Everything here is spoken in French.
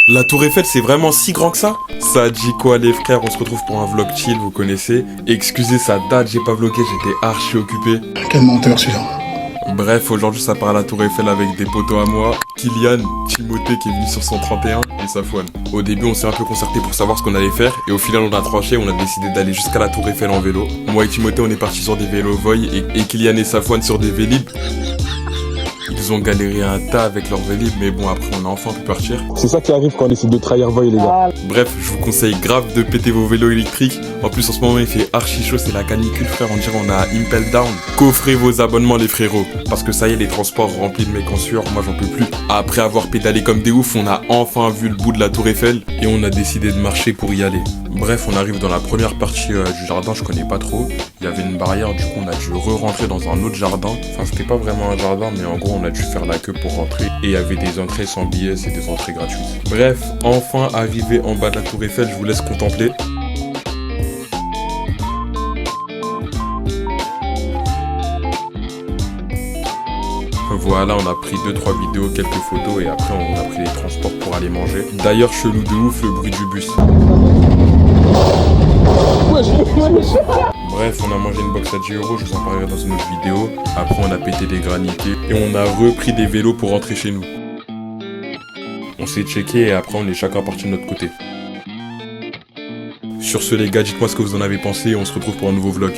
La tour Eiffel, c'est vraiment si grand que ça? Ça dit quoi les frères, on se retrouve pour un vlog chill, vous connaissez. Excusez, ça date, j'ai pas vlogué, j'étais archi occupé. Quel menteur celui-là. Bref, aujourd'hui ça part à la tour Eiffel avec des potos à moi, Kylian, Timothée qui est venu sur son 31 et Safwan. Au début on s'est un peu concerté pour savoir ce qu'on allait faire et au final on a tranché, on a décidé d'aller jusqu'à la tour Eiffel en vélo. Moi et Timothée on est partis sur des vélos Voy et Kylian et Safwan sur des Vélib. Ils ont galéré un tas avec leur Vélib, mais bon, après on a enfin pu partir. C'est ça qui arrive quand on décide de trahir Voy, les gars. Bref, je vous conseille grave de péter vos vélos électriques. En plus, en ce moment, il fait archi chaud, c'est la canicule, frère. On dirait on a Impel Down. Coffrez vos abonnements, les frérots. Parce que ça y est, les transports remplis de mecs en sueur, moi j'en peux plus. Après avoir pédalé comme des oufs, on a enfin vu le bout de la tour Eiffel et on a décidé de marcher pour y aller. Bref, on arrive dans la première partie du jardin, je connais pas trop. Il y avait une barrière, du coup on a dû re-rentrer dans un autre jardin. Enfin, c'était pas vraiment un jardin, mais en gros on a dû faire la queue pour rentrer. Et il y avait des entrées sans billets, c'est des entrées gratuites. Bref, enfin arrivé en bas de la tour Eiffel, je vous laisse contempler. Voilà, on a pris 2-3 vidéos, quelques photos et après on a pris les transports pour aller manger. D'ailleurs, chelou de ouf le bruit du bus. Bref, on a mangé une box à 10 €, je vous en parlerai dans une autre vidéo. Après, on a pété des granités et on a repris des vélos pour rentrer chez nous. On s'est checké et après, on est chacun parti de notre côté. Sur ce, les gars, dites-moi ce que vous en avez pensé et on se retrouve pour un nouveau vlog.